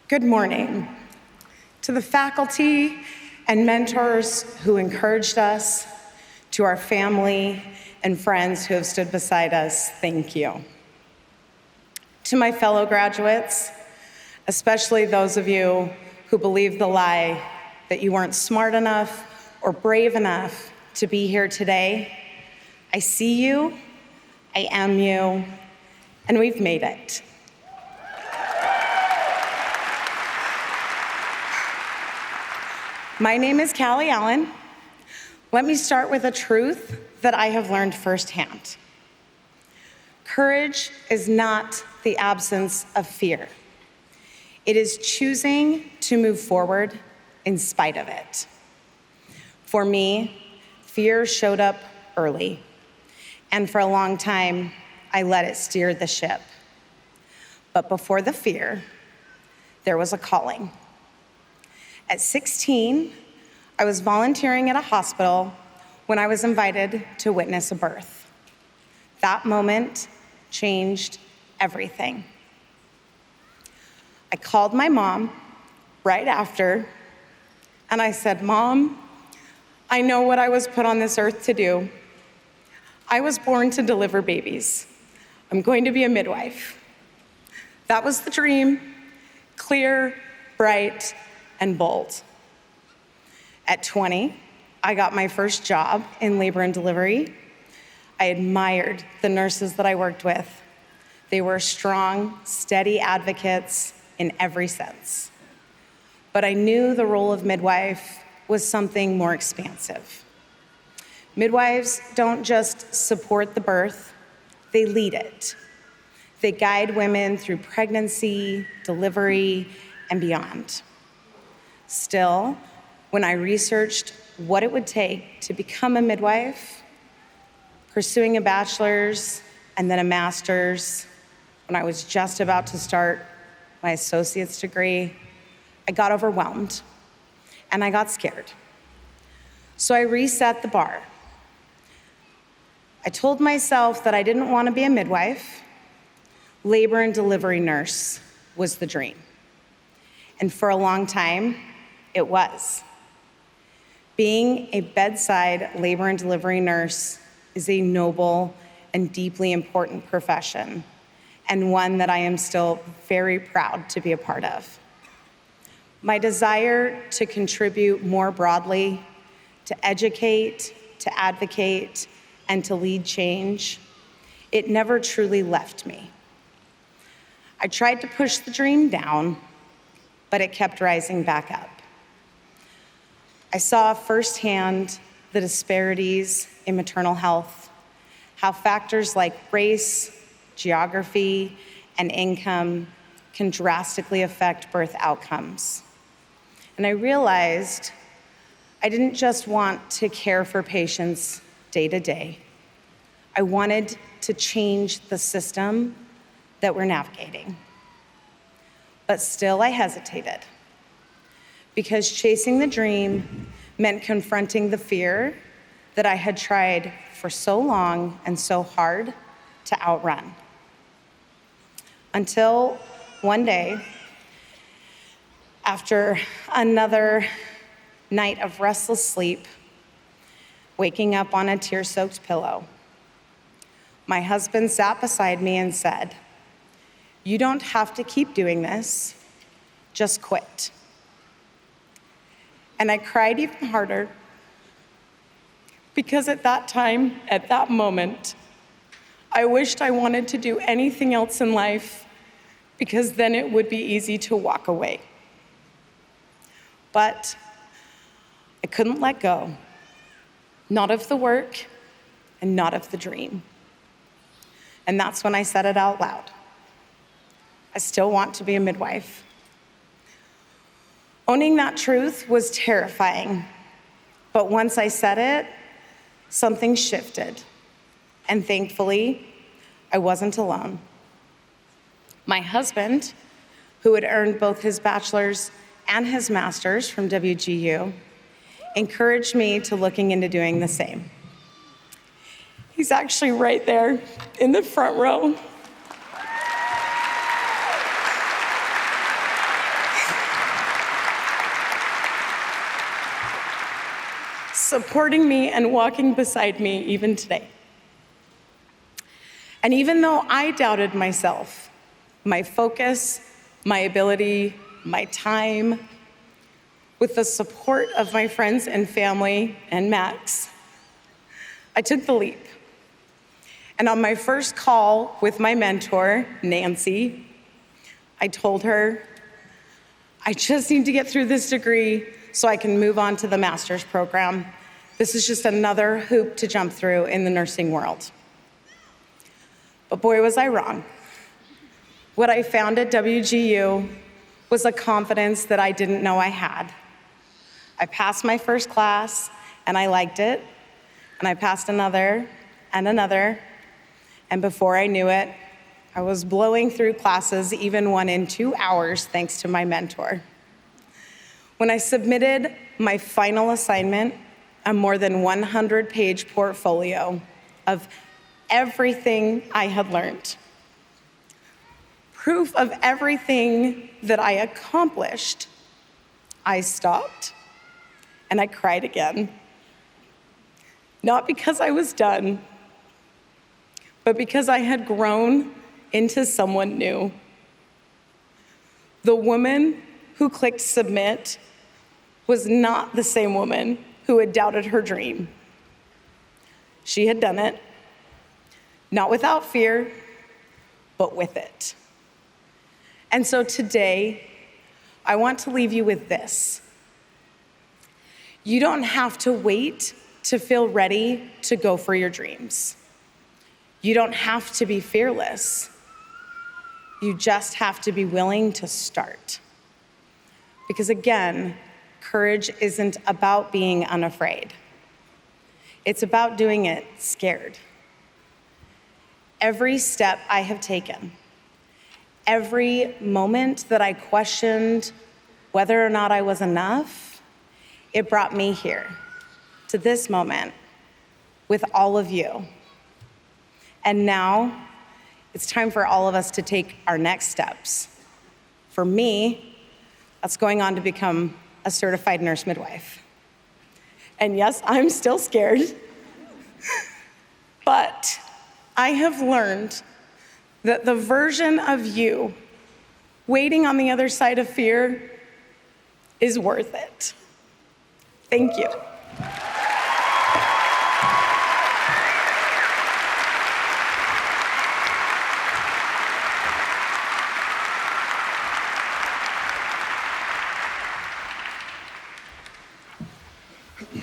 Good morning. To the faculty and mentors who encouraged us, to our family and friends who have stood beside us, thank you. To my fellow graduates, especially those of you who believe the lie that you weren't smart enough or brave enough to be here today, I see you, I am you, and we've made it. My name is Callie Allen. Let me start with a truth that I have learned firsthand. Courage is not the absence of fear. It is choosing to move forward in spite of it. For me, fear showed up early, and for a long time, I let it steer the ship. But before the fear, there was a calling. At 16, I was volunteering at a hospital when I was invited to witness a birth. That moment changed everything. I called my mom right after, and I said, "Mom, I know what I was put on this earth to do. I was born to deliver babies. I'm going to be a midwife." That was the dream, clear, bright, and bold. At 20, I got my first job in labor and delivery. I admired the nurses that I worked with. They were strong, steady advocates in every sense. But I knew the role of midwife was something more expansive. Midwives don't just support the birth, they lead it. They guide women through pregnancy, delivery, and beyond. Still, when I researched what it would take to become a midwife, pursuing a bachelor's and then a master's, when I was just about to start my associate's degree, I got overwhelmed and I got scared. So I reset the bar. I told myself that I didn't want to be a midwife. Labor and delivery nurse was the dream. And for a long time, it was. Being a bedside labor and delivery nurse is a noble and deeply important profession, and one that I am still very proud to be a part of. My desire to contribute more broadly, to educate, to advocate, and to lead change, it never truly left me. I tried to push the dream down, but it kept rising back up. I saw firsthand the disparities in maternal health, how factors like race, geography, and income can drastically affect birth outcomes. And I realized I didn't just want to care for patients day to day. I wanted to change the system that we're navigating. But still, I hesitated, because chasing the dream meant confronting the fear that I had tried for so long and so hard to outrun. Until one day, after another night of restless sleep, waking up on a tear-soaked pillow, my husband sat beside me and said, "You don't have to keep doing this, just quit." And I cried even harder, because at that time, at that moment, I wished I wanted to do anything else in life, because then it would be easy to walk away. But I couldn't let go, not of the work and not of the dream. And that's when I said it out loud. I still want to be a midwife. Owning that truth was terrifying, but once I said it, something shifted, and thankfully, I wasn't alone. My husband, who had earned both his bachelor's and his master's from WGU, encouraged me to looking into doing the same. He's actually right there in the front row. supporting me and walking beside me even today. And even though I doubted myself, my focus, my ability, my time, with the support of my friends and family and Max, I took the leap. And on my first call with my mentor, Nancy, I told her, I just need to get through this degree so I can move on to the master's program. This is just another hoop to jump through in the nursing world. But boy, was I wrong. What I found at WGU was a confidence that I didn't know I had. I passed my first class, and I liked it, and I passed another, and before I knew it, I was blowing through classes, even one in 2 hours, thanks to my mentor. When I submitted my final assignment, a more than 100-page portfolio of everything I had learned, proof of everything that I accomplished, I stopped and I cried again. Not because I was done, but because I had grown into someone new. The woman who clicked submit was not the same woman who had doubted her dream. She had done it, not without fear, but with it. And so today, I want to leave you with this. You don't have to wait to feel ready to go for your dreams. You don't have to be fearless. You just have to be willing to start. Because again, courage isn't about being unafraid. It's about doing it scared. Every step I have taken, every moment that I questioned whether or not I was enough, it brought me here to this moment with all of you. And now it's time for all of us to take our next steps. For me, that's going on to become a certified nurse midwife. And yes, I'm still scared, but I have learned that the version of you waiting on the other side of fear is worth it. Thank you.